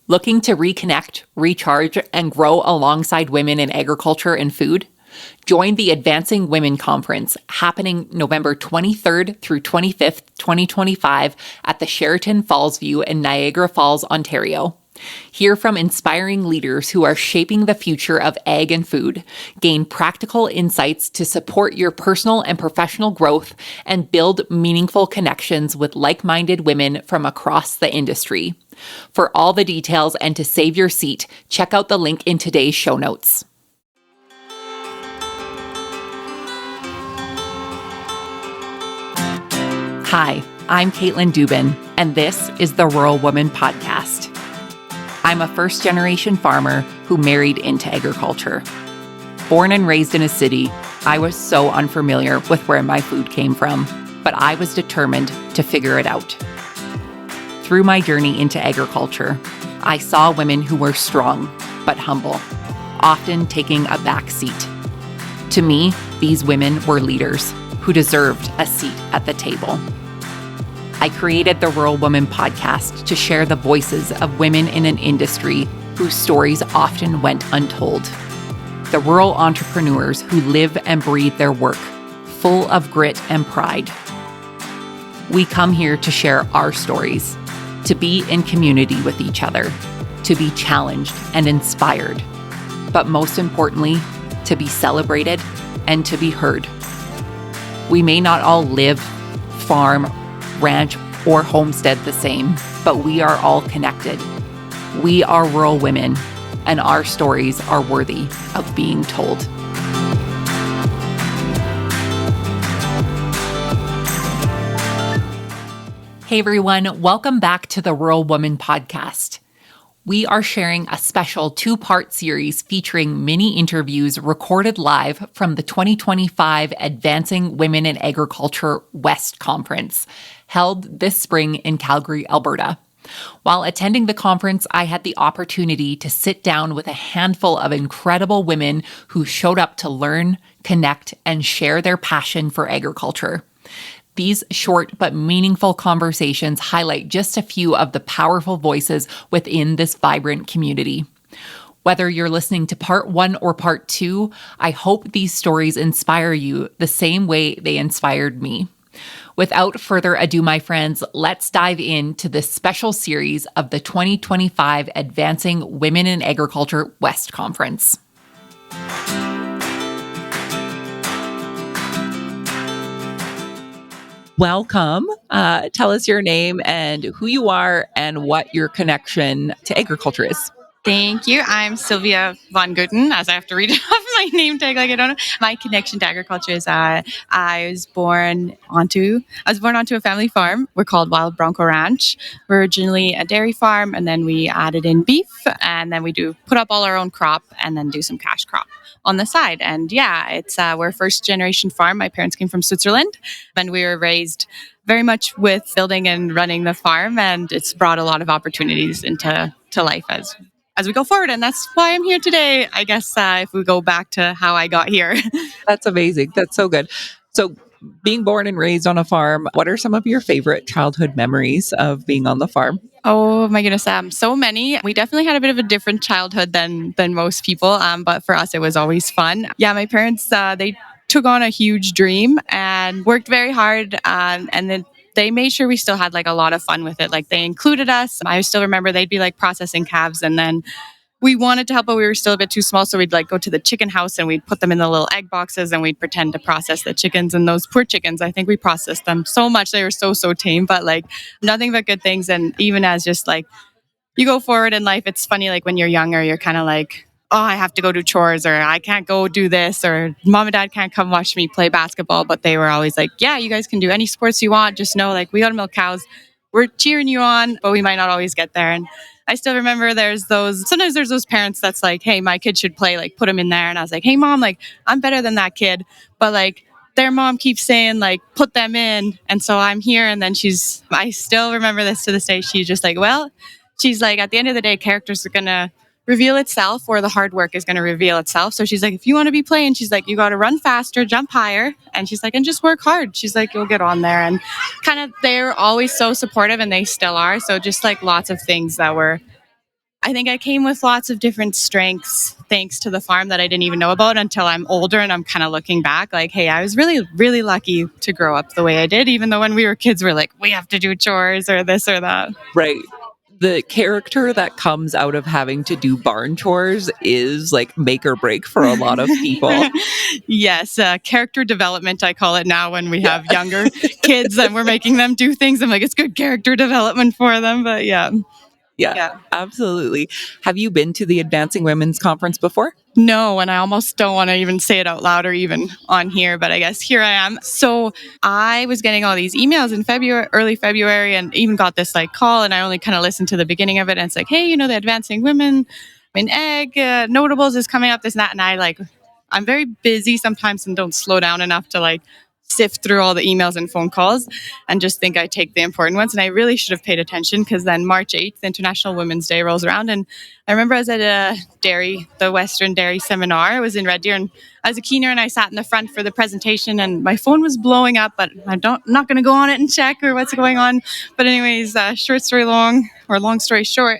Looking to reconnect, recharge, and grow alongside women in agriculture and food? Join the Advancing Women Conference happening November 23rd through 25th, 2025 at the Sheraton Fallsview in Niagara Falls, Ontario. Hear from inspiring leaders who are shaping the future of ag and food, gain practical insights to support your personal and professional growth, and build meaningful connections with like-minded women from across the industry. For all the details and to save your seat, check out the link in today's show notes. Hi, I'm Caitlin Dubin, and this is the Rural Woman Podcast. I'm a first-generation farmer who married into agriculture. Born and raised in a city, I was so unfamiliar with where my food came from, but I was determined to figure it out. Through my journey into agriculture, I saw women who were strong but humble, often taking a back seat. To me, these women were leaders who deserved a seat at the table. I created the Rural Woman Podcast to share the voices of women in an industry whose stories often went untold. The rural entrepreneurs who live and breathe their work, full of grit and pride. We come here to share our stories, to be in community with each other, to be challenged and inspired, but most importantly, to be celebrated and to be heard. We may not all live, farm, ranch, or homestead the same, but we are all connected. We are rural women, and our stories are worthy of being told. Hey everyone, welcome back to the Rural Woman Podcast. We are sharing a special two-part series featuring mini interviews recorded live from the 2025 Advancing Women in Agriculture West Conference, held this spring in Calgary, Alberta. While attending the conference, I had the opportunity to sit down with a handful of incredible women who showed up to learn, connect, and share their passion for agriculture. These short but meaningful conversations highlight just a few of the powerful voices within this vibrant community. Whether you're listening to part 1 or part 2, I hope these stories inspire you the same way they inspired me. Without further ado, my friends, let's dive into this special series of the 2025 Advancing Women in Agriculture West Conference. Welcome. Tell us your name and who you are and what your connection to agriculture is. Thank you. I'm Sylvia VonGunten, as I have to read off my name tag like I don't know. My connection to agriculture is I was born onto a family farm. We're called Wild Bronco Ranch. We're originally a dairy farm, and then we added in beef, and then we do put up all our own crop and then do some cash crop on the side. And yeah, it's we're a first generation farm. My parents came from Switzerland, and we were raised very much with building and running the farm, and it's brought a lot of opportunities into life as we go forward. And that's why I'm here today, I guess, if we go back to how I got here. That's amazing. That's so good. So being born and raised on a farm, what are some of your favorite childhood memories of being on the farm? Oh my goodness, so many. We definitely had a bit of a different childhood than most people, but for us, it was always fun. Yeah, my parents, they took on a huge dream and worked very hard, and then they made sure we still had like a lot of fun with it. Like they included us. I still remember they'd be like processing calves, and then we wanted to help, but we were still a bit too small. So we'd like go to the chicken house and we'd put them in the little egg boxes and we'd pretend to process the chickens. And those poor chickens, I think we processed them so much. They were so tame, but like nothing but good things. And even as just like you go forward in life, it's funny, like when you're younger, you're kind of like, oh, I have to go do chores, or I can't go do this, or mom and dad can't come watch me play basketball. But they were always like, yeah, you guys can do any sports you want. Just know, like, we got to milk cows. We're cheering you on, but we might not always get there. And I still remember sometimes there's those parents that's like, hey, my kid should play, like, put them in there. And I was like, hey, mom, like, I'm better than that kid. But like, their mom keeps saying, like, put them in. And so I'm here. And then I still remember this to this day. She's just like, well, she's like, at the end of the day, characters are going to reveal itself, or the hard work is going to reveal itself. So she's like, if you want to be playing, she's like, you got to run faster, jump higher. And she's like, and just work hard. She's like, you'll get on there. And kind of, they're always so supportive, and they still are. So just like lots of things that I think I came with lots of different strengths thanks to the farm that I didn't even know about until I'm older and I'm kind of looking back like, hey, I was really, really lucky to grow up the way I did, even though when we were kids, we're like, we have to do chores or this or that. Right. The character that comes out of having to do barn chores is like make or break for a lot of people. Yes, character development, I call it now when we Yeah. have younger kids and we're making them do things. I'm like, it's good character development for them. But yeah. Yeah, absolutely. Have you been to the Advancing Women's Conference before? No, and I almost don't want to even say it out loud or even on here, but I guess here I am. So I was getting all these emails in February, early February, and even got this like call, and I only kind of listened to the beginning of it, and it's like, hey, the Advancing Women in Ag Notables is coming up, this and that, and I'm very busy sometimes and don't slow down enough to like sift through all the emails and phone calls and just think I take the important ones. And I really should have paid attention because then March 8th, International Women's Day rolls around. And I remember I was at the Western Dairy Seminar. I was in Red Deer and I was a keener and I sat in the front for the presentation and my phone was blowing up, but I'm not going to go on it and check or what's going on. But anyways, short story long or long story short,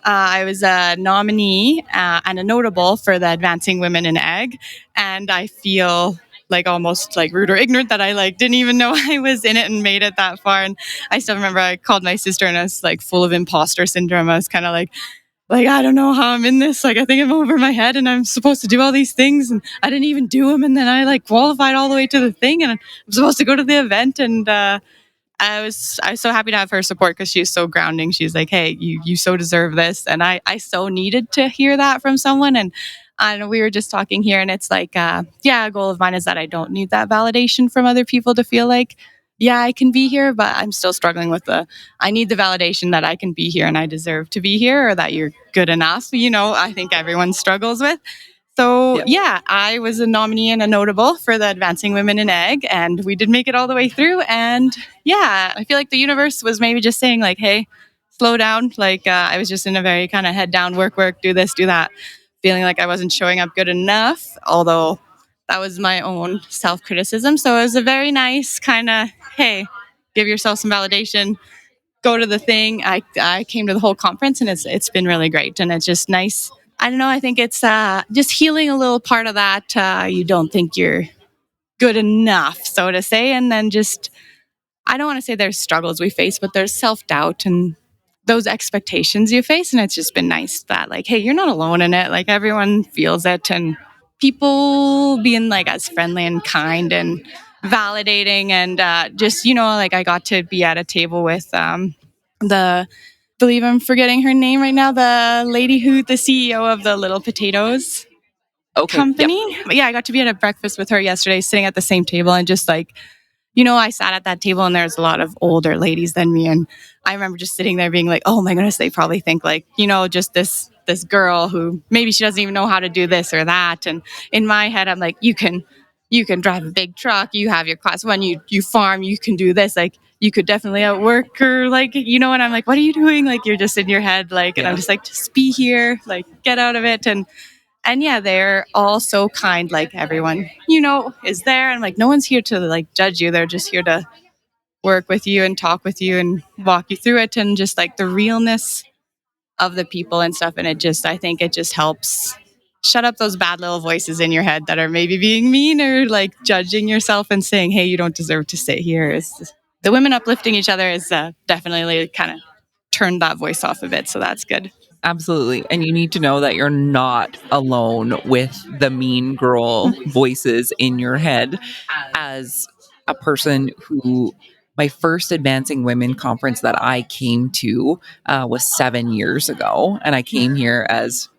I was a nominee and a notable for the Advancing Women in Ag. And I feel like almost like rude or ignorant that I like didn't even know I was in it and made it that far. And I still remember I called my sister and I was like full of imposter syndrome. I was kind of like, I don't know how I'm in this. Like, I think I'm over my head and I'm supposed to do all these things and I didn't even do them. And then I like qualified all the way to the thing and I'm supposed to go to the event. And, I was so happy to have her support because she's so grounding. She's like, hey, you so deserve this. And I so needed to hear that from someone. And we were just talking here and it's like, a goal of mine is that I don't need that validation from other people to feel like, yeah, I can be here, but I'm still struggling with I need the validation that I can be here and I deserve to be here or that you're good enough. I think everyone struggles with. So, I was a nominee and a notable for the Advancing Women in Ag, and we did make it all the way through. And I feel like the universe was maybe just saying, like, hey, slow down. Like, I was just in a very kind of head down, work, do this, do that, feeling like I wasn't showing up good enough, although that was my own self criticism. So, it was a very nice kind of, hey, give yourself some validation. Go to the thing. I came to the whole conference, and it's been really great, and it's just nice. I don't know. I think it's just healing a little part of that. You don't think you're good enough, so to say. And then I don't want to say there's struggles we face, but there's self-doubt and those expectations you face. And it's just been nice that like, hey, you're not alone in it. Like everyone feels it and people being like as friendly and kind and validating. And like I got to be at a table with the believe I'm forgetting her name right now. The lady the CEO of the Little Potatoes company. Yep. But I got to be at a breakfast with her yesterday, sitting at the same table and just like, I sat at that table and there's a lot of older ladies than me. And I remember just sitting there being like, oh my goodness, they probably think like, just this girl who maybe she doesn't even know how to do this or that. And in my head, I'm like, you can drive a big truck, you have your class one, you farm, you can do this. Like you could definitely outwork her, like, and I'm like, what are you doing? Like, you're just in your head. Like, and I'm just like, just be here, like get out of it. And they're all so kind. Like everyone, is there. And like, no one's here to like judge you. They're just here to work with you and talk with you and walk you through it. And just like the realness of the people and stuff. And I think it just helps shut up those bad little voices in your head that are maybe being mean or like judging yourself and saying, hey, you don't deserve to sit here. The women uplifting each other is definitely kind of turned that voice off a bit. So that's good. Absolutely. And you need to know that you're not alone with the mean girl voices in your head. As a person who, my first Advancing Women conference that I came to was 7 years ago. And I came here as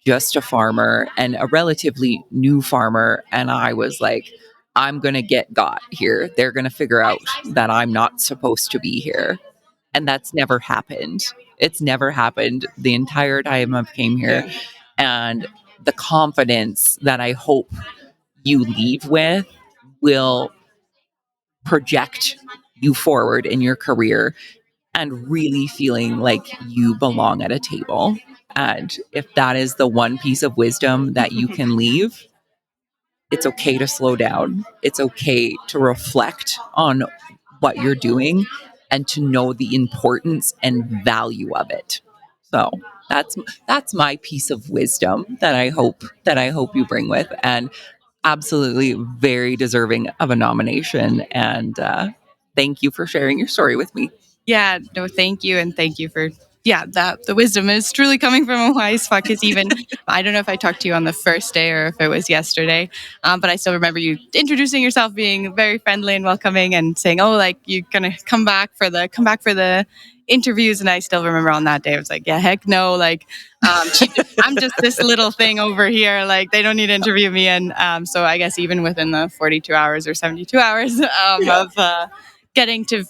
just a farmer and a relatively new farmer. And I was like, I'm going to get got here. They're going to figure out that I'm not supposed to be here. And that's never happened. It's never happened the entire time I've came here. And the confidence that I hope you leave with will project you forward in your career and really feeling like you belong at a table. And if that is the one piece of wisdom that you can leave, it's okay to slow down. It's okay to reflect on what you're doing and to know the importance and value of it. So That's my piece of wisdom that I hope you bring with, and absolutely very deserving of a nomination. And thank you for sharing your story with me. Yeah, no, thank you. And thank you for, that the wisdom is truly coming from a wise fuck. Because even, I don't know if I talked to you on the first day or if it was yesterday, but I still remember you introducing yourself, being very friendly and welcoming and saying, oh, like, you're going to come back for the interviews. And I still remember on that day, I was like, yeah, heck no. Like, I'm just this little thing over here. Like, they don't need to interview me. And so I guess even within the 42 hours or 72 hours of, getting to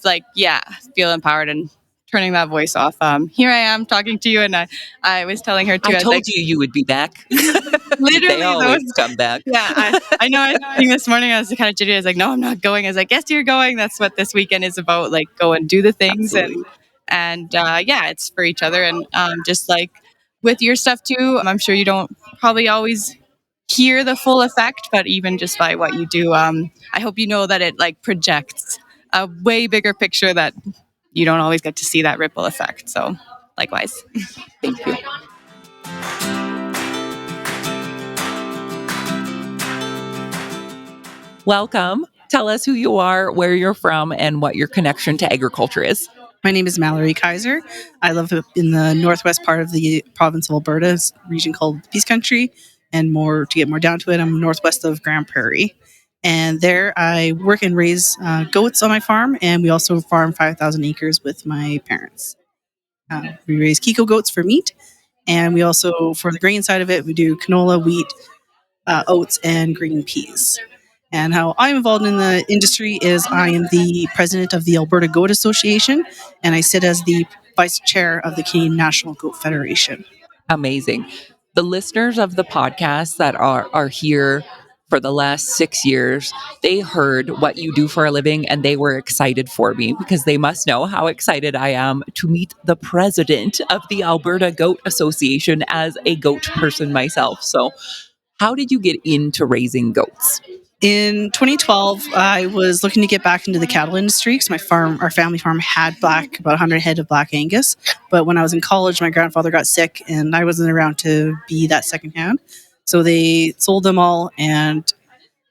feel empowered and turning that voice off. Here I am talking to you, and I was telling her too. I was told like, you would be back. literally, they always come back. Yeah, I know. I was thinking this morning, I was kind of jittery. I was like, no, I'm not going. I was like, yes, you're going. That's what this weekend is about. Like, go and do the things, Absolutely. and it's for each other, and just like with your stuff too. I'm sure you don't probably always hear the full effect, but even just by what you do, I hope you know that it like projects a way bigger picture that you don't always get to see that ripple effect. So likewise. Thank you. Welcome. Tell us who you are, where you're from, and what your connection to agriculture is. My name is Mallory Kaiser. I live in the northwest part of the province of Alberta, a region called Peace Country, and to get more down to it, I'm northwest of Grand Prairie. And there I work and raise goats on my farm, and we also farm 5,000 acres with my parents. We raise Kiko goats for meat, and we also, for the grain side of it, we do canola, wheat, oats, and green peas. And how I'm involved in the industry is I am the president of the Alberta Goat Association, and I sit as the vice chair of the Canadian National Goat Federation. Amazing. The listeners of the podcast that are here for the last 6 years, they heard what you do for a living and they were excited for me because they must know how excited I am to meet the president of the Alberta Goat Association as a goat person myself. So, how did you get into raising goats? In 2012, I was looking to get back into the cattle industry because our family farm had about 100 head of Black Angus. But when I was in college, my grandfather got sick and I wasn't around to be that second hand. So they sold them all, and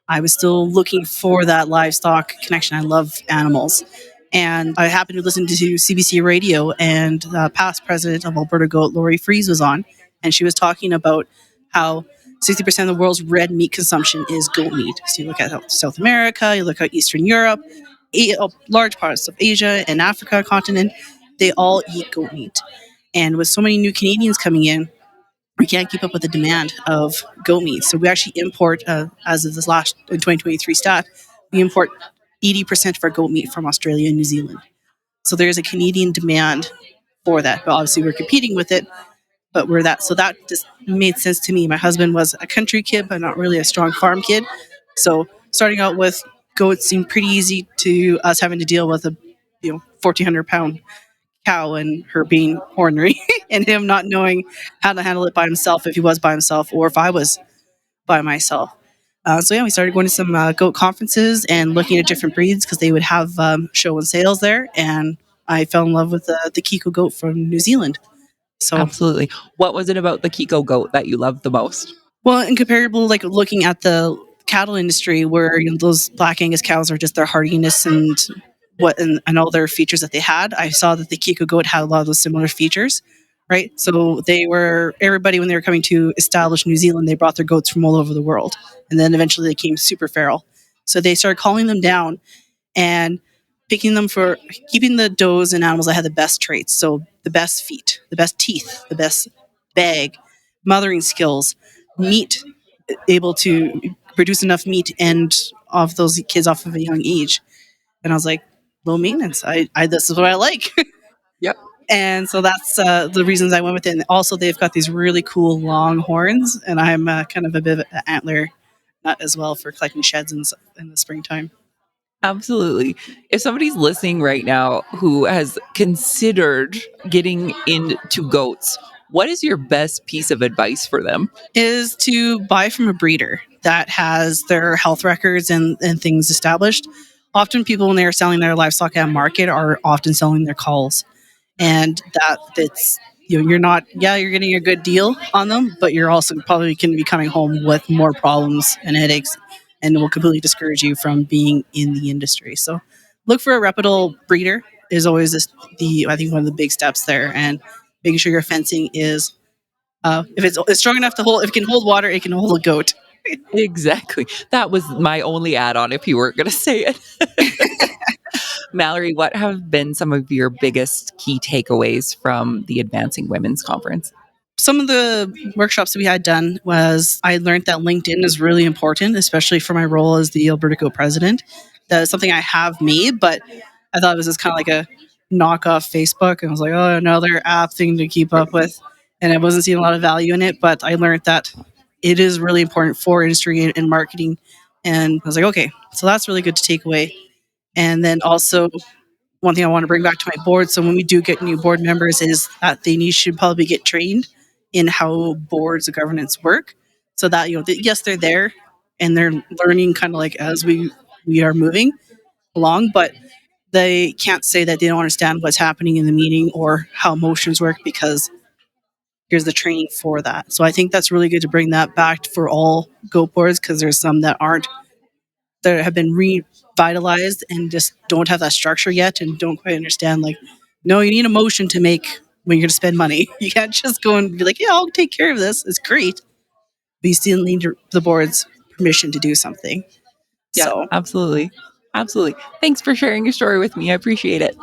I was still looking for that livestock connection. I love animals. And I happened to listen to CBC radio, and past president of Alberta Goat, Lori Freeze, was on. And she was talking about how 60% of the world's red meat consumption is goat meat. So you look at South America, you look at Eastern Europe, large parts of Asia and Africa continent, they all eat goat meat. And with so many new Canadians coming in, we can't keep up with the demand of goat meat. So we actually import, as of this last in 2023 stat, we import 80% of our goat meat from Australia and New Zealand. So there's a Canadian demand for that. But obviously we're competing with it, but we're that. So that just made sense to me. My husband was a country kid, but not really a strong farm kid. So starting out with goats seemed pretty easy to us, having to deal with a 1,400 pound cow and her being ornery and him not knowing how to handle it by himself, if he was by himself or if I was by myself. We started going to some goat conferences and looking at different breeds because they would have show and sales there. And I fell in love with the Kiko goat from New Zealand. So, Absolutely. What was it about the Kiko goat that you loved the most? well, in comparable, like looking at the cattle industry where those Black Angus cows are just their hardiness and all their features that they had, I saw that the Kiko goat had a lot of those similar features, right? So everybody, when they were coming to establish New Zealand, they brought their goats from all over the world. And then eventually they came super feral. So they started calling them down and picking them for keeping the does and animals that had the best traits. So the best feet, the best teeth, the best bag, mothering skills, meat, able to produce enough meat and off those kids off of a young age. And I was like, low maintenance. This is what I like. Yep. And so that's the reasons I went with it. And also, they've got these really cool long horns, and I'm kind of a bit of an antler nut as well for collecting sheds in the springtime. Absolutely. If somebody's listening right now who has considered getting into goats, what is your best piece of advice for them? Is to buy from a breeder that has their health records and things established. Often people, when they're selling their livestock at market, are often selling their calls. And you're not, yeah, you're getting a good deal on them, but you're also probably going to be coming home with more problems and headaches, and it will completely discourage you from being in the industry. So look for a reputable breeder is always the I think one of the big steps there, and making sure your fencing is if it's strong enough to hold, if it can hold water, it can hold a goat. Exactly. That was my only add on if you weren't going to say it. Mallory, what have been some of your biggest key takeaways from the Advancing Women's Conference? Some of the workshops that we had done was I learned that LinkedIn is really important, especially for my role as the Alberta co-president. That is something I have made, but I thought it was just kind of like a knockoff Facebook. And I was like, oh, another app thing to keep up with. And I wasn't seeing a lot of value in it, but I learned that it is really important for industry and marketing. And I was like, okay, so that's really good to take away. And then also one thing I want to bring back to my board. So when we do get new board members, is that they should probably get trained in how boards of governance work, so that yes, they're there and they're learning kind of like as we are moving along, but they can't say that they don't understand what's happening in the meeting or how motions work because here's the training for that. So I think that's really good to bring that back for all goat boards, because there's some that aren't, that have been revitalized and just don't have that structure yet and don't quite understand, like, no, you need a motion to make when you're going to spend money. You can't just go and be like, yeah, I'll take care of this, it's great, but you still need the board's permission to do something. Yeah, So absolutely. Absolutely. Thanks for sharing your story with me. I appreciate it.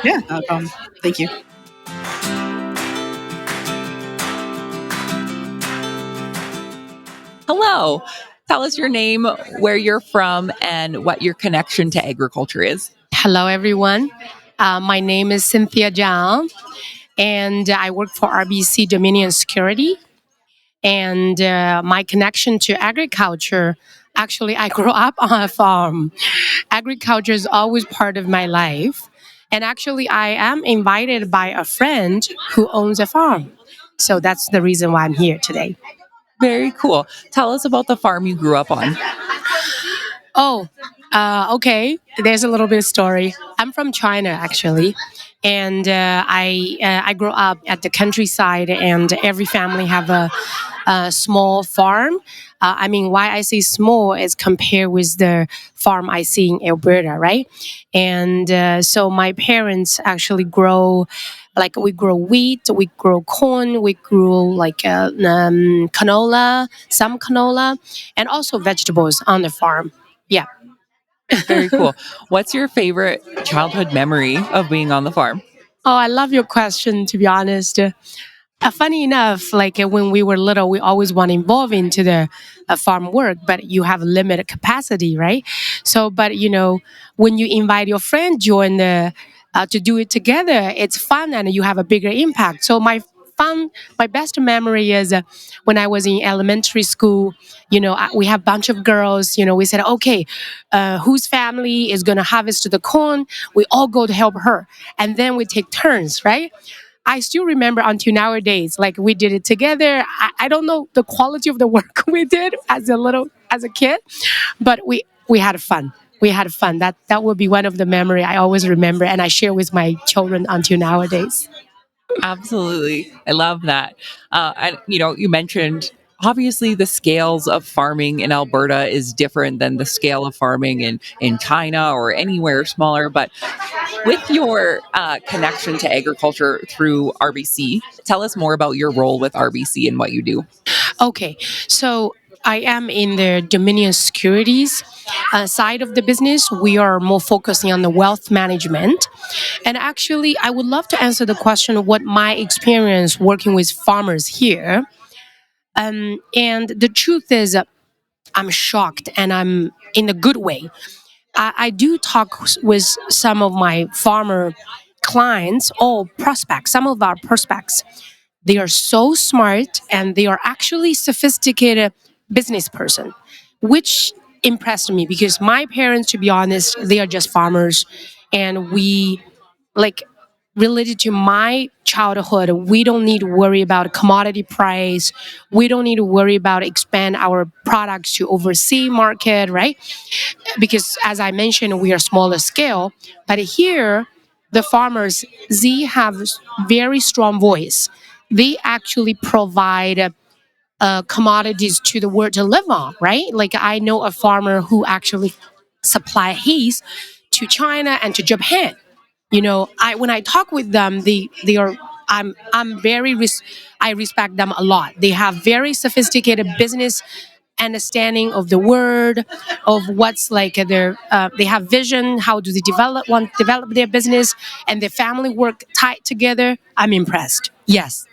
yeah, no problem. Thank you. Hello. Tell us your name, where you're from, and what your connection to agriculture is. Hello, everyone. My name is Cynthia Zhang, and I work for RBC Dominion Security. And my connection to agriculture, actually, I grew up on a farm. Agriculture is always part of my life. And actually, I am invited by a friend who owns a farm. So that's the reason why I'm here today. Very cool. Tell us about the farm you grew up on. Oh, okay. There's a little bit of story. I'm from China, actually, and I grew up at the countryside, and every family have a small farm. I mean, why I say small is compared with the farm I see in Alberta, right? And so my parents actually grow. Like we grow wheat, we grow corn, we grow like canola, some canola, and also vegetables on the farm. Yeah. Very cool. What's your favorite childhood memory of being on the farm? Oh, I love your question, to be honest. Funny enough, like when we were little, we always want to involve into the farm work, but you have limited capacity, right? So, but when you invite your friend join the to do it together, it's fun and you have a bigger impact. So my best memory is when I was in elementary school. We have a bunch of girls. We said, okay, whose family is going to harvest the corn? We all go to help her, and then we take turns, right? I still remember until nowadays, like we did it together. I don't know the quality of the work we did as a kid, but we had fun. We had fun. That will be one of the memory I always remember, and I share with my children until nowadays. Absolutely. I love that. And, you mentioned obviously the scales of farming in Alberta is different than the scale of farming in China or anywhere smaller. But with your connection to agriculture through RBC, tell us more about your role with RBC and what you do. Okay, so I am in the Dominion Securities side of the business. We are more focusing on the wealth management. And actually, I would love to answer the question of what my experience working with farmers here. And the truth is, I'm shocked, and I'm in a good way. I do talk with some of my farmer clients or prospects, some of our prospects. They are so smart and they are actually sophisticated business person, which impressed me because my parents, to be honest, they are just farmers, and we like related to my childhood, we don't need to worry about commodity price. We don't need to worry about expand our products to overseas market, right? Because as I mentioned, we are smaller scale, but here the farmers, they have very strong voice. they actually provide commodities to the world to live on, right? Like I know a farmer who actually supply hays to China and to Japan. I when I talk with them, they are I'm very I respect them a lot. They have very sophisticated business understanding of the word, of what's like their they have vision. How do they develop their business, and their family work tight together? I'm impressed. Yes.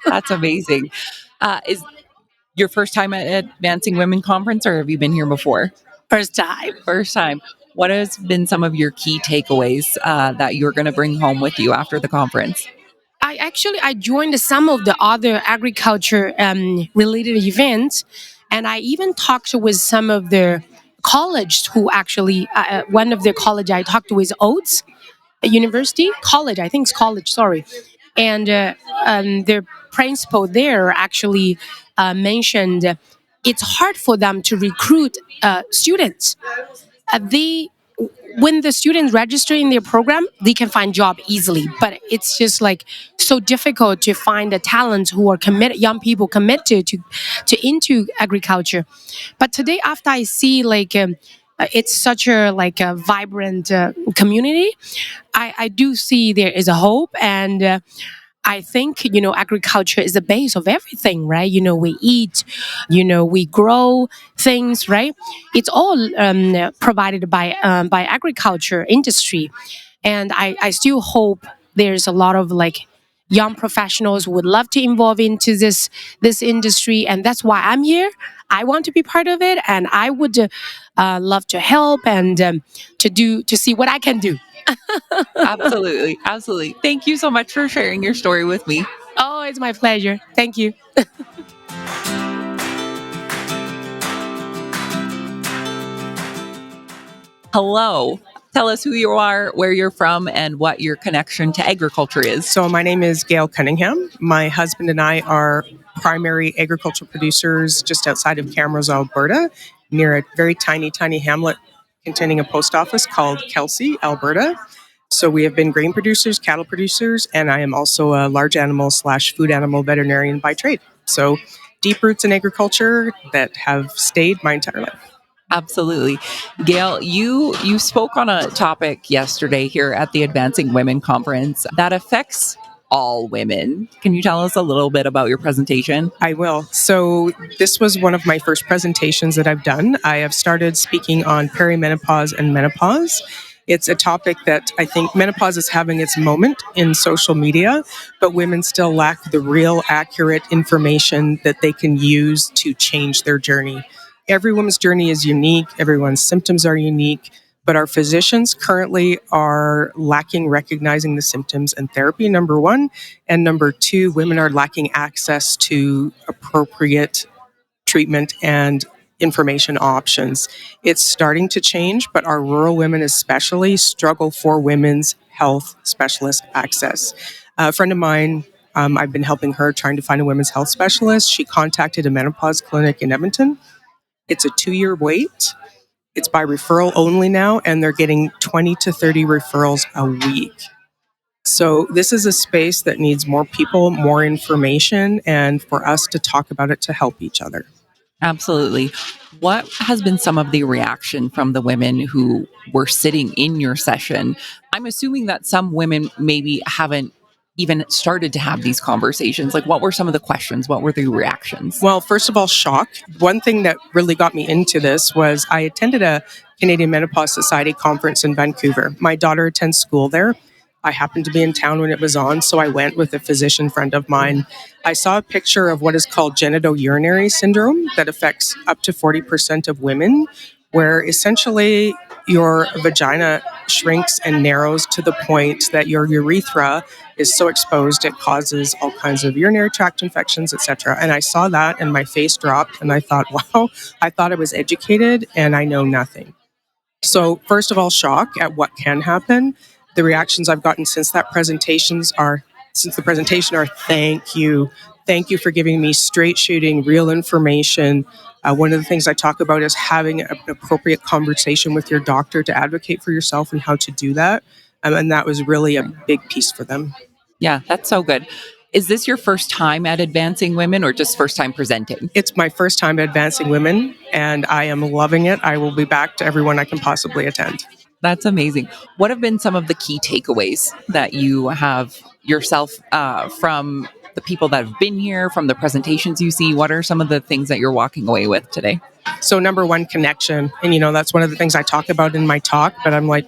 That's amazing. Is your first time at Advancing Women Conference, or have you been here before? First time. First time. What has been some of your key takeaways that you're going to bring home with you after the conference? I joined some of the other agriculture related events, and I even talked with some of the college who actually one of the college I talked to is Oates University College. I think it's college. Sorry, and their principal there actually mentioned it's hard for them to recruit students. They when the students register in their program, they can find job easily. But it's just like so difficult to find the talents who are committed, young people committed to into agriculture. But today, after I see it's such a a vibrant community, I do see there is a hope and. I think, agriculture is the base of everything, right? We eat, we grow things, right? It's all provided by agriculture industry. And I still hope there's a lot of young professionals who would love to involve into this industry. And that's why I'm here. I want to be part of it. And I would love to help and to see what I can do. Absolutely. Absolutely. Thank you so much for sharing your story with me. Oh, it's my pleasure. Thank you. Hello. Tell us who you are, where you're from, and what your connection to agriculture is. So my name is Gail Cunningham. My husband and I are primary agricultural producers just outside of Camrose, Alberta, near a very tiny, tiny hamlet containing a post office called Kelsey, Alberta. So we have been grain producers, cattle producers, and I am also a large animal / food animal veterinarian by trade. So deep roots in agriculture that have stayed my entire life. Absolutely. Gail, you spoke on a topic yesterday here at the Advancing Women Conference that affects all women. Can you tell us a little bit about your presentation? I will. So this was one of my first presentations that I've done. I have started speaking on perimenopause and menopause. It's a topic that I think menopause is having its moment in social media, but women still lack the real accurate information that they can use to change their journey. Every woman's journey is unique. Everyone's symptoms are unique, but our physicians currently are lacking recognizing the symptoms and therapy, number one. And number two, women are lacking access to appropriate treatment and information options. It's starting to change, but our rural women especially struggle for women's health specialist access. A friend of mine, I've been helping her trying to find a women's health specialist. She contacted a menopause clinic in Edmonton. It's a 2-year wait. It's by referral only now, and they're getting 20 to 30 referrals a week. So this is a space that needs more people, more information, and for us to talk about it to help each other. Absolutely. What has been some of the reaction from the women who were sitting in your session? I'm assuming that some women maybe haven't even started to have these conversations. Like, what were some of the questions? What were the reactions? Well, first of all, shock. One thing that really got me into this was I attended a Canadian Menopause Society conference in Vancouver. My daughter attends school there. I happened to be in town when it was on, so I went with a physician friend of mine. I saw a picture of what is called genitourinary syndrome that affects up to 40% of women, where essentially your vagina shrinks and narrows to the point that your urethra is so exposed it causes all kinds of urinary tract infections, etc. And I saw that and my face dropped and I thought, wow, I thought I was educated and I know nothing. So first of all, shock at what can happen. The reactions I've gotten since the presentation are, thank you. Thank you for giving me straight shooting, real information. One of the things I talk about is having an appropriate conversation with your doctor to advocate for yourself and how to do that. And that was really a big piece for them. Yeah, that's so good. Is this your first time at Advancing Women or just first time presenting? It's my first time Advancing Women, and I am loving it. I will be back to everyone I can possibly attend. That's amazing. What have been some of the key takeaways that you have yourself from the people that have been here, from the presentations you see? What are some of the things that you're walking away with today? So number one, connection. And, that's one of the things I talk about in my talk, but I'm like,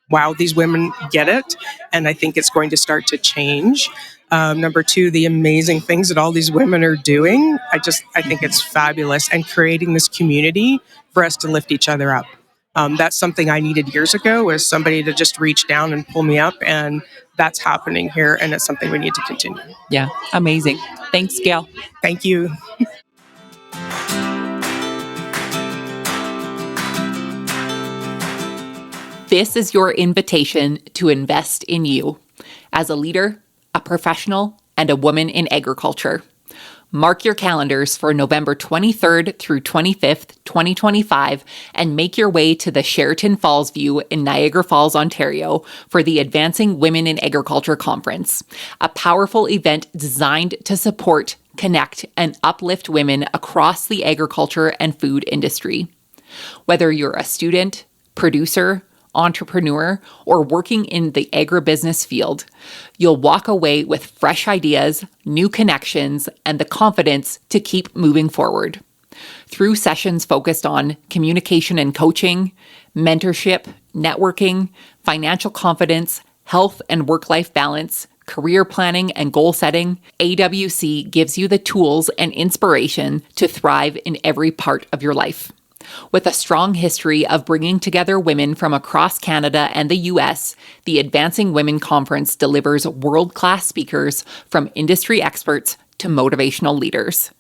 wow, these women get it. And I think it's going to start to change. Number two, the amazing things that all these women are doing. I think it's fabulous, and creating this community for us to lift each other up. That's something I needed years ago, was somebody to just reach down and pull me up. And that's happening here. And it's something we need to continue. Yeah, amazing. Thanks, Gail. Thank you. This is your invitation to invest in you as a leader, a professional, and a woman in agriculture. Mark your calendars for November 23rd through 25th, 2025, and make your way to the Sheraton Falls View in Niagara Falls, Ontario for the Advancing Women in Agriculture Conference, a powerful event designed to support, connect, and uplift women across the agriculture and food industry. Whether you're a student, producer, entrepreneur, or working in the agribusiness field, you'll walk away with fresh ideas, new connections, and the confidence to keep moving forward. Through sessions focused on communication and coaching, mentorship, networking, financial confidence, health and work-life balance, career planning, and goal setting, AWC gives you the tools and inspiration to thrive in every part of your life. With a strong history of bringing together women from across Canada and the US, the Advancing Women Conference delivers world-class speakers from industry experts to motivational leaders.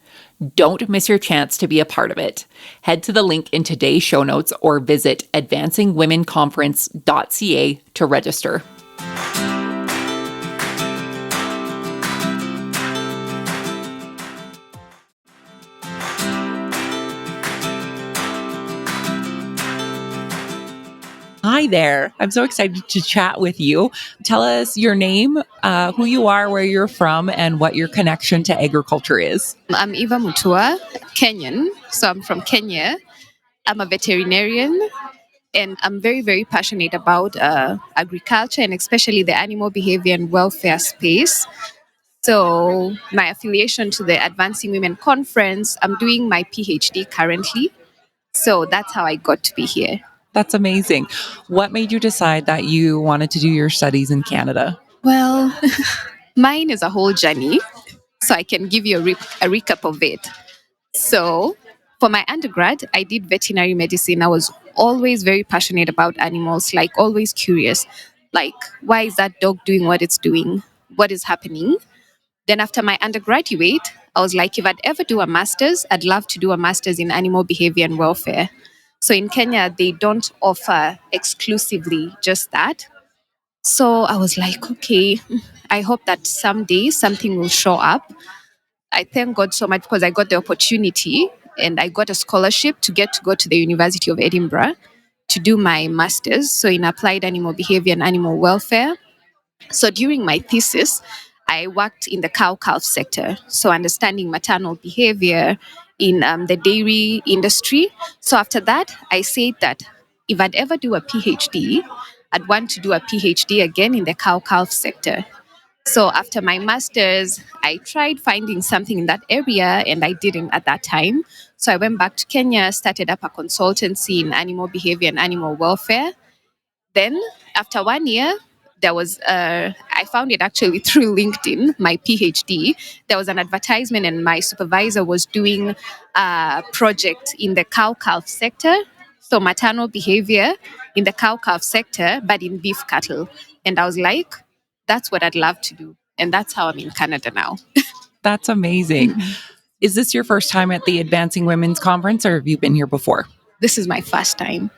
Don't miss your chance to be a part of it. Head to the link in today's show notes or visit advancingwomenconference.ca to register. Hi there. I'm so excited to chat with you. Tell us your name, who you are, where you're from, and what your connection to agriculture is. I'm Eva Mutua, Kenyan. So I'm from Kenya. I'm a veterinarian, and I'm very, very passionate about agriculture, and especially the animal behavior and welfare space. So my affiliation to the Advancing Women Conference, I'm doing my PhD currently. So that's how I got to be here. That's amazing. What made you decide that you wanted to do your studies in Canada? Well, mine is a whole journey, so I can give you a recap of it. So, for my undergrad, I did veterinary medicine. I was always very passionate about animals, like always curious. Like, why is that dog doing what it's doing? What is happening? Then, after my undergraduate, I was like, if I'd ever do a master's, I'd love to do a master's in animal behavior and welfare. So in Kenya, they don't offer exclusively just that. So I was like, okay, I hope that someday something will show up. I thank God so much because I got the opportunity and I got a scholarship to go to the University of Edinburgh to do my master's. So in applied animal behavior and animal welfare. So during my thesis, I worked in the cow-calf sector, so understanding maternal behavior in the dairy industry. So after that, I said that if I'd ever do a PhD, I'd want to do a PhD again in the cow-calf sector. So after my master's, I tried finding something in that area and I didn't at that time. So I went back to Kenya, started up a consultancy in animal behavior and animal welfare. Then after 1 year, I found it actually through LinkedIn, my PhD. There was an advertisement and my supervisor was doing a project in the cow-calf sector. So maternal behavior in the cow-calf sector, but in beef cattle. And I was like, that's what I'd love to do. And that's how I'm in Canada now. That's amazing. Is this your first time at the Advancing Women's Conference or have you been here before? This is my first time.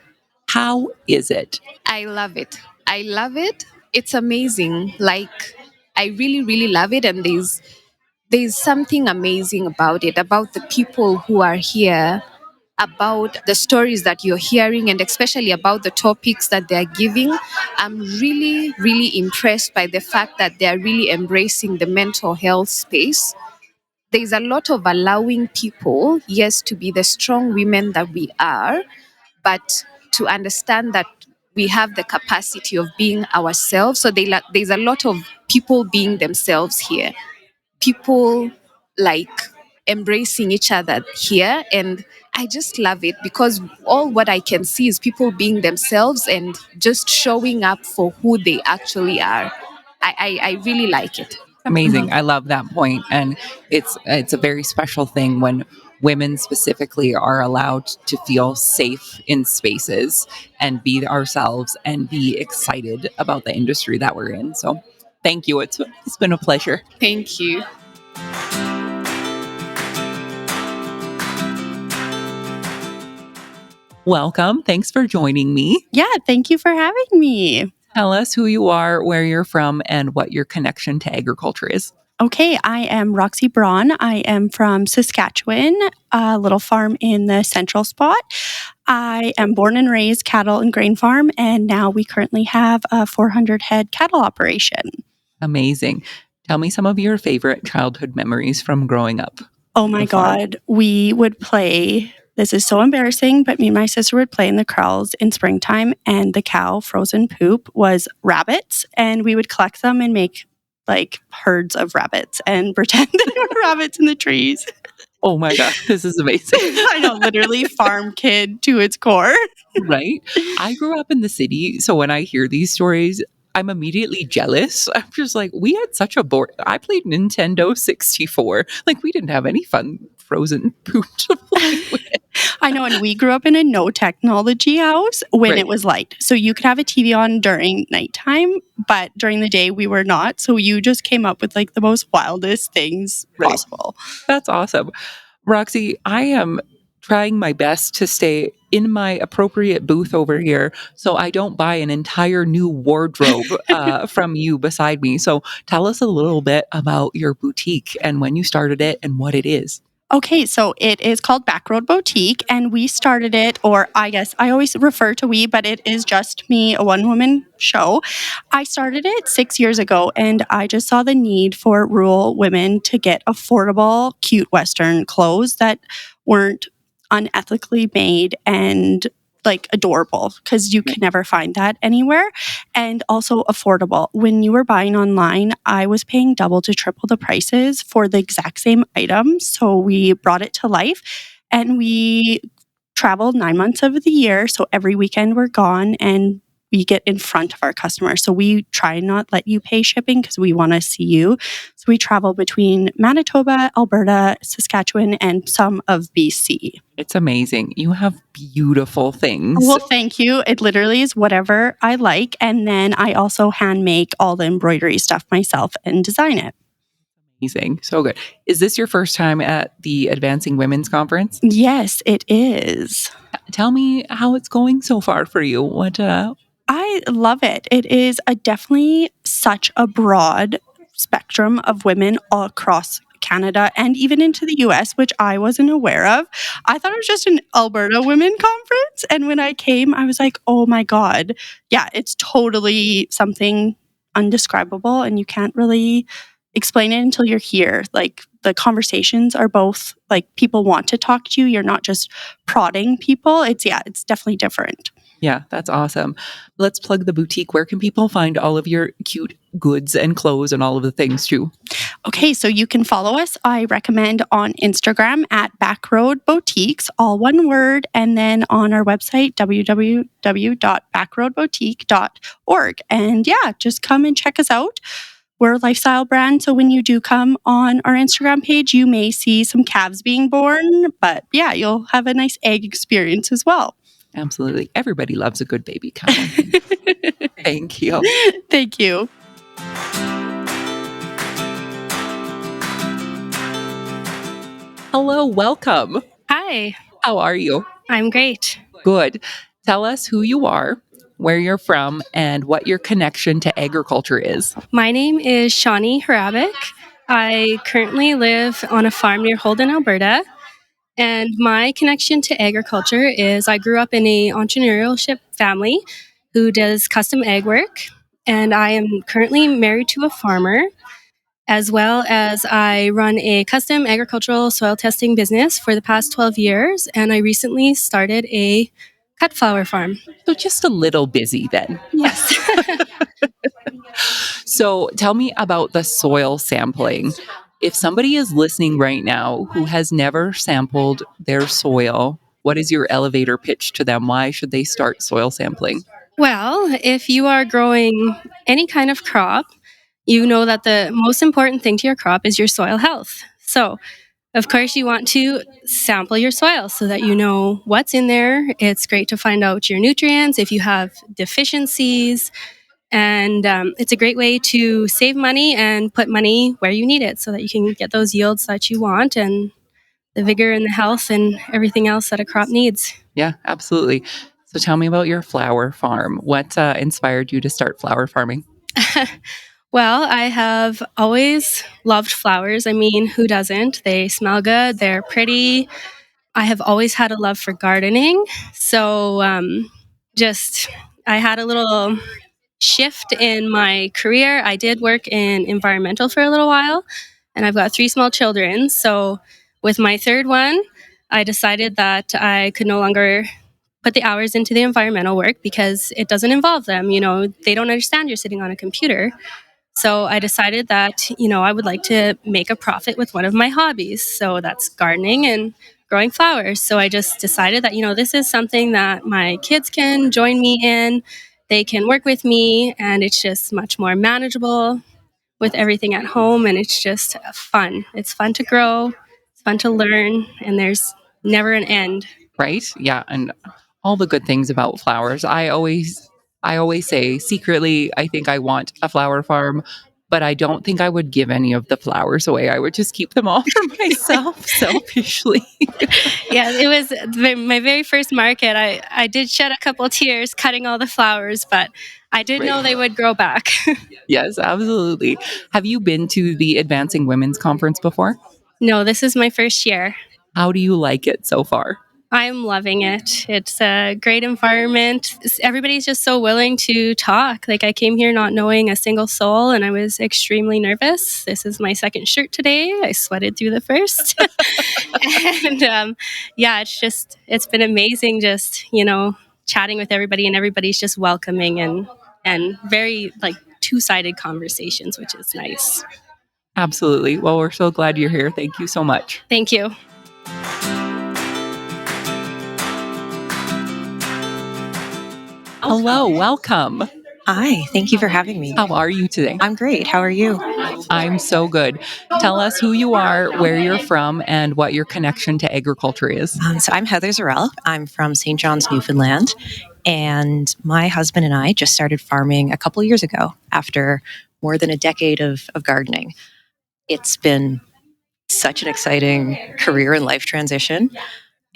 How is it? I love it. I love it. It's amazing. Like, I really, really love it. And there's something amazing about it, about the people who are here. about the stories that you're hearing and especially about the topics that they're giving. I'm really, really impressed by the fact that they're really embracing the mental health space. There's a lot of allowing people, yes, to be the strong women that we are, but to understand that we have the capacity of being ourselves. So there's a lot of people being themselves here. People like embracing each other here. And I just love it because all what I can see is people being themselves and just showing up for who they actually are. I really like it. Amazing. I love that point. And it's a very special thing when women specifically are allowed to feel safe in spaces and be ourselves and be excited about the industry that we're in. So thank you. It's been a pleasure. Thank you. Welcome. Thanks for joining me. Yeah, thank you for having me. Tell us who you are, where you're from, and what your connection to agriculture is. Okay, I am Roxy Braun. I am from Saskatchewan, a little farm in the central spot. I am born and raised cattle and grain farm, and now we currently have a 400 head cattle operation. Amazing. Tell me some of your favorite childhood memories from growing up. Oh my God, we would play. This is so embarrassing, but me and my sister would play in the kraals in springtime, and the cow frozen poop was rabbits, and we would collect them and make like herds of rabbits and pretend there were rabbits in the trees. Oh my gosh, this is amazing. I know, literally farm kid to its core. Right? I grew up in the city, so when I hear these stories, I'm immediately jealous. I'm just like, we had such a board. I played Nintendo 64. Like, we didn't have any fun frozen poop to play with. I know, and we grew up in a no technology house when Right. it was light. So you could have a TV on during nighttime, but during the day we were not. So you just came up with like the most wildest things Right. possible. That's awesome. Roxy, I am trying my best to stay in my appropriate booth over here so I don't buy an entire new wardrobe from you beside me. So tell us a little bit about your boutique and when you started it and what it is. Okay, so it is called Backroad Boutique, and we started it, or I guess I always refer to we, but it is just me, a one-woman show. I started it 6 years ago, and I just saw the need for rural women to get affordable, cute Western clothes that weren't unethically made and like adorable, because you can never find that anywhere, and also affordable. When you were buying online, I was paying double to triple the prices for the exact same items. So we brought it to life, and we traveled 9 months of the year. So every weekend we're gone, and we get in front of our customers. So we try and not let you pay shipping because we want to see you. So we travel between Manitoba, Alberta, Saskatchewan, and some of BC. It's amazing. You have beautiful things. Well, thank you. It literally is whatever I like. And then I also hand make all the embroidery stuff myself and design it. Amazing. So good. Is this your first time at the Advancing Women's Conference? Yes, it is. Tell me how it's going so far for you. I love it. It is definitely such a broad spectrum of women all across Canada and even into the US, which I wasn't aware of. I thought it was just an Alberta women conference. And when I came, I was like, oh my God. Yeah, it's totally something undescribable, and you can't really explain it until you're here. Like, the conversations are both like people want to talk to you. You're not just prodding people. It's definitely different. Yeah, that's awesome. Let's plug the boutique. Where can people find all of your cute goods and clothes and all of the things too? Okay, so you can follow us, I recommend, on Instagram at Backroad Boutiques, all one word, and then on our website, www.backroadboutique.org. And yeah, just come and check us out. We're a lifestyle brand, so when you do come on our Instagram page, you may see some calves being born, but yeah, you'll have a nice egg experience as well. Absolutely. Everybody loves a good baby cow. Thank you. Thank you. Hello, welcome. Hi, How are you? I'm great. Good. Tell us who you are, where you're from, and what your connection to agriculture is. My name is Shawnee Hrabec. I currently live on a farm near Holden, Alberta. And my connection to agriculture is I grew up in a entrepreneurship family who does custom egg work. And I am currently married to a farmer, as well as I run a custom agricultural soil testing business for the past 12 years. And I recently started a cut flower farm. So just a little busy then. Yes. So tell me about the soil sampling. If somebody is listening right now who has never sampled their soil, what is your elevator pitch to them? Why should they start soil sampling? Well, if you are growing any kind of crop, you know that the most important thing to your crop is your soil health. So, of course, you want to sample your soil so that you know what's in there. It's great to find out your nutrients, if you have deficiencies, and it's a great way to save money and put money where you need it so that you can get those yields that you want and the vigor and the health and everything else that a crop needs. Yeah, absolutely. So tell me about your flower farm. What inspired you to start flower farming? Well, I have always loved flowers. I mean, who doesn't? They smell good, they're pretty. I have always had a love for gardening. So, just I had a little shift in my career. I did work in environmental for a little while, and I've got 3 small children. So, with my third one, I decided that I could no longer put the hours into the environmental work because it doesn't involve them. You know, they don't understand you're sitting on a computer. So I decided that, I would like to make a profit with one of my hobbies. So that's gardening and growing flowers. So I just decided that, this is something that my kids can join me in. They can work with me, and it's just much more manageable with everything at home. And it's just fun. It's fun to grow, it's fun to learn, and there's never an end. Right? Yeah, and all the good things about flowers. I always say secretly I think I want a flower farm, but I don't think I would give any of the flowers away. I would just keep them all for myself selfishly. Yeah, it was my very first market. I did shed a couple tears cutting all the flowers, but I did know they would grow back. Yes, absolutely. Have you been to the Advancing Women's Conference before? No, this is my first year. How do you like it so far? I'm loving it. It's a great environment. Everybody's just so willing to talk. Like, I came here not knowing a single soul, and I was extremely nervous. This is my second shirt today. I sweated through the first. And yeah, it's been amazing just, chatting with everybody, and everybody's just welcoming and very like two-sided conversations, which is nice. Absolutely. Well, we're so glad you're here. Thank you so much. Thank you. Hello, welcome. Hi, thank you for having me. How are you today? I'm great. How are you? I'm so good. Tell us who you are, where you're from, and what your connection to agriculture is. So I'm Heather Zurel. I'm from St. John's, Newfoundland. And my husband and I just started farming a couple of years ago after more than a decade of gardening. It's been such an exciting career and life transition.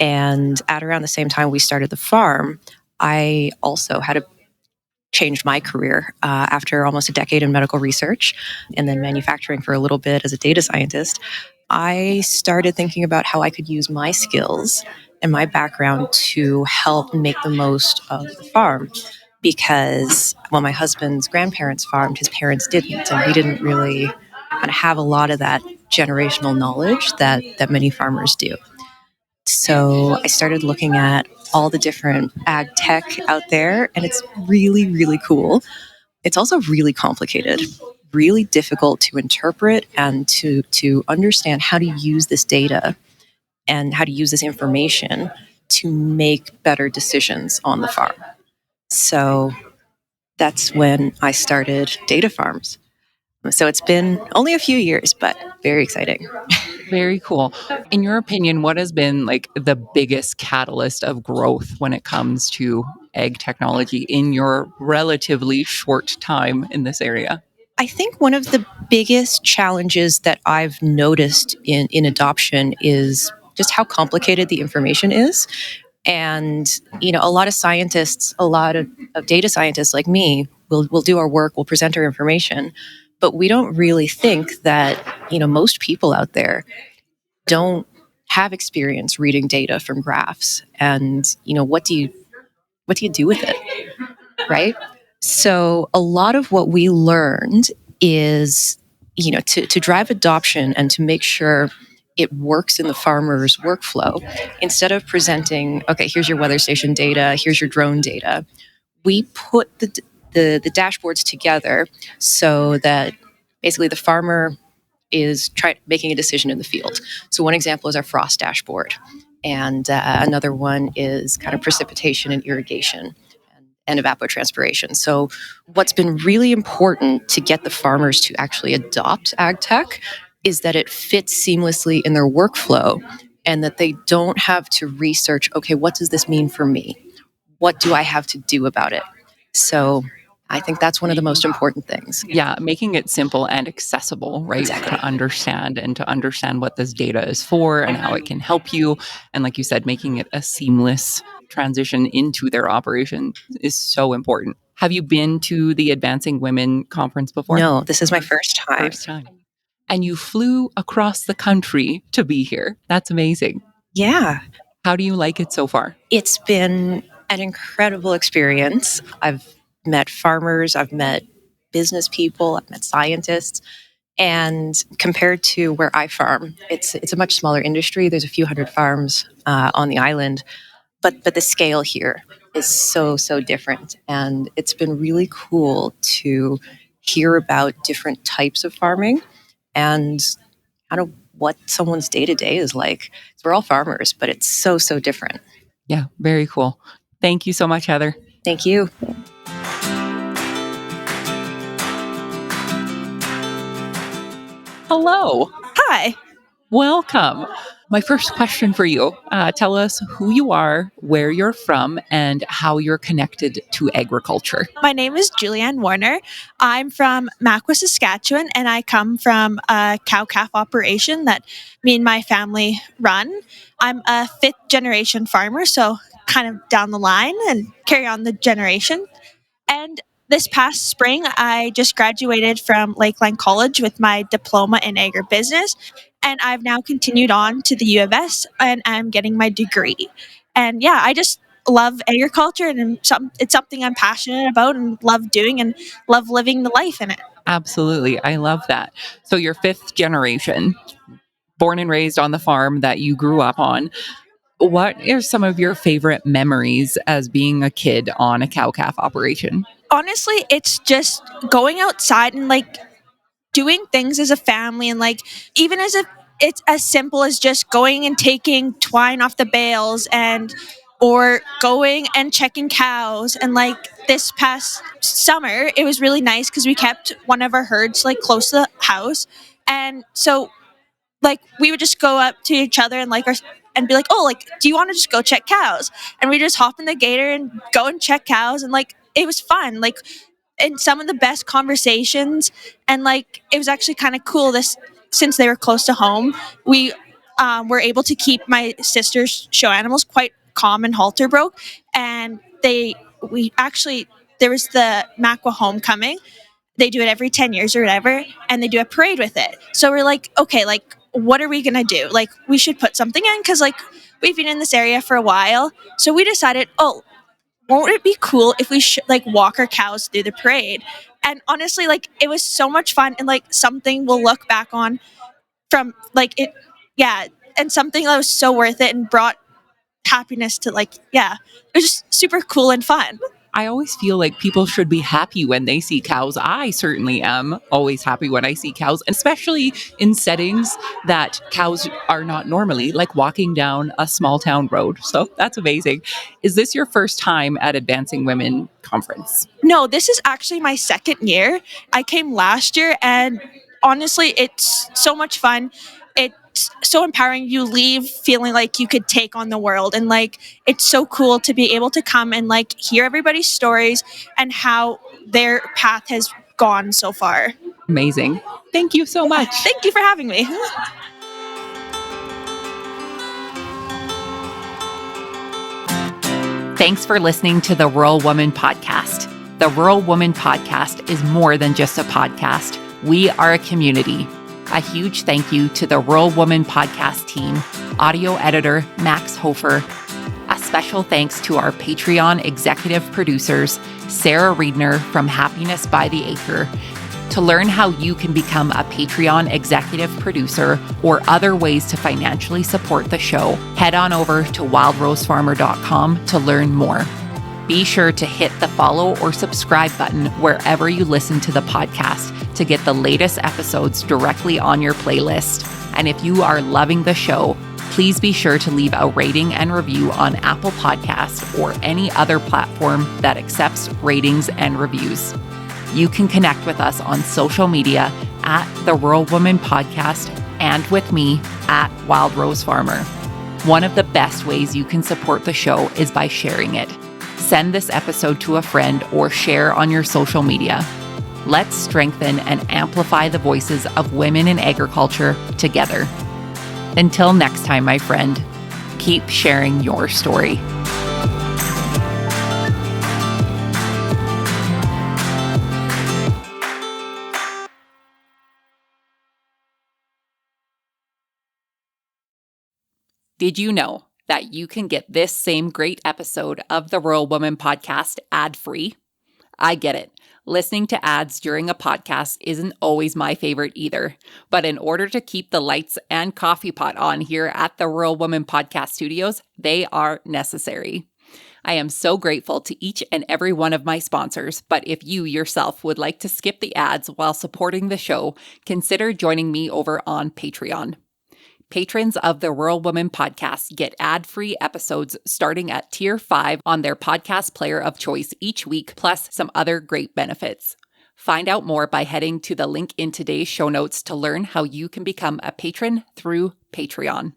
And at around the same time we started the farm, I also had changed my career after almost a decade in medical research and then manufacturing for a little bit as a data scientist. I started thinking about how I could use my skills and my background to help make the most of the farm. Because when my husband's grandparents farmed, his parents didn't, and we didn't really kind of have a lot of that generational knowledge that many farmers do. So I started looking at all the different ag tech out there, and it's really, really cool. It's also really complicated, really difficult to interpret and to understand how to use this data and how to use this information to make better decisions on the farm. So that's when I started Data Farms. So it's been only a few years, but very exciting. Very cool. In your opinion, what has been like the biggest catalyst of growth when it comes to ag technology in your relatively short time in this area? I think one of the biggest challenges that I've noticed in adoption is just how complicated the information is. And, a lot of scientists, a lot of data scientists like me will do our work, we'll present our information, but we don't really think that, most people out there don't have experience reading data from graphs, and what do you do with it, right? So a lot of what we learned is, to drive adoption and to make sure it works in the farmer's workflow. Instead of presenting, okay, here's your weather station data, here's your drone data, we put the dashboards together so that basically the farmer is making a decision in the field. So one example is our frost dashboard, and another one is kind of precipitation and irrigation and evapotranspiration. So what's been really important to get the farmers to actually adopt ag tech is that it fits seamlessly in their workflow, and that they don't have to research, okay, what does this mean for me? What do I have to do about it? So I think that's one of the most important things. Yeah, making it simple and accessible, right? Exactly. To understand what this data is for and how it can help you. And like you said, making it a seamless transition into their operation is so important. Have you been to the Advancing Women conference before? No, this is my first time. First time. And you flew across the country to be here. That's amazing. Yeah. How do you like it so far? It's been an incredible experience. I've met farmers, I've met business people, I've met scientists. And compared to where I farm, it's a much smaller industry. There's a few hundred farms on the island, but the scale here is so different. And it's been really cool to hear about different types of farming and kind of what someone's day-to-day is like. We're all farmers, but it's so different. Yeah, very cool. Thank you so much, Heather. Thank you. Hello. Hi. Welcome. My first question for you, tell us who you are, where you're from, and how you're connected to agriculture. My name is Julianne Warner. I'm from Makwa, Saskatchewan, and I come from a cow-calf operation that me and my family run. I'm a fifth generation farmer, so kind of down the line and carry on the generation. And this past spring, I just graduated from Lakeline College with my diploma in agribusiness, and I've now continued on to the U of S, and I'm getting my degree. And yeah, I just love agriculture, and it's something I'm passionate about and love doing and love living the life in it. Absolutely. I love that. So you're fifth generation, born and raised on the farm that you grew up on. What are some of your favorite memories as being a kid on a cow-calf operation? Honestly, it's just going outside and doing things as a family, and even as if it's as simple as just going and taking twine off the bales or going and checking cows. And this past summer, it was really nice because we kept one of our herds close to the house, and so we would just go up to each other and and be like, oh, do you want to just go check cows? And we just hop in the gator and go and check cows, and it was fun. And some of the best conversations, and it was actually kind of cool since they were close to home, we were able to keep my sister's show animals quite calm and halter broke. And there was the Makwa homecoming. They do it every 10 years or whatever, and they do a parade with it. So we're okay, what are we gonna do? We should put something in, because we've been in this area for a while. So we decided, oh, won't it be cool if we walk our cows through the parade? And honestly, it was so much fun, and something we'll look back on from it. Yeah. And something that was so worth it and brought happiness to it was just super cool and fun. I always feel like people should be happy when they see cows. I certainly am always happy when I see cows, especially in settings that cows are not normally, like walking down a small town road. So that's amazing. Is this your first time at Advancing Women Conference? No, this is actually my second year. I came last year, and honestly, it's so much fun. It's so empowering. You leave feeling like you could take on the world, and it's so cool to be able to come and hear everybody's stories and how their path has gone so far. Amazing. Thank you so much. Thank you for having me. Thanks for listening to the Rural Woman Podcast. The Rural Woman Podcast is more than just a podcast. We are a community. A huge thank you to the Rural Woman Podcast team, audio editor Max Hofer. A special thanks to our Patreon executive producers, Sarah Riedner from Happiness by the Acre. To learn how you can become a Patreon executive producer or other ways to financially support the show, head on over to wildrosefarmer.com to learn more. Be sure to hit the follow or subscribe button wherever you listen to the podcast to get the latest episodes directly on your playlist. And if you are loving the show, please be sure to leave a rating and review on Apple Podcasts or any other platform that accepts ratings and reviews. You can connect with us on social media at The Rural Woman Podcast and with me at Wild Rose Farmer. One of the best ways you can support the show is by sharing it. Send this episode to a friend or share on your social media. Let's strengthen and amplify the voices of women in agriculture together. Until next time, my friend, keep sharing your story. Did you know that you can get this same great episode of the Rural Woman Podcast ad-free? I get it. Listening to ads during a podcast isn't always my favorite either. But in order to keep the lights and coffee pot on here at the Rural Woman Podcast Studios, they are necessary. I am so grateful to each and every one of my sponsors, but if you yourself would like to skip the ads while supporting the show, consider joining me over on Patreon. Patrons of the Rural Woman Podcast get ad-free episodes starting at Tier 5 on their podcast player of choice each week, plus some other great benefits. Find out more by heading to the link in today's show notes to learn how you can become a patron through Patreon.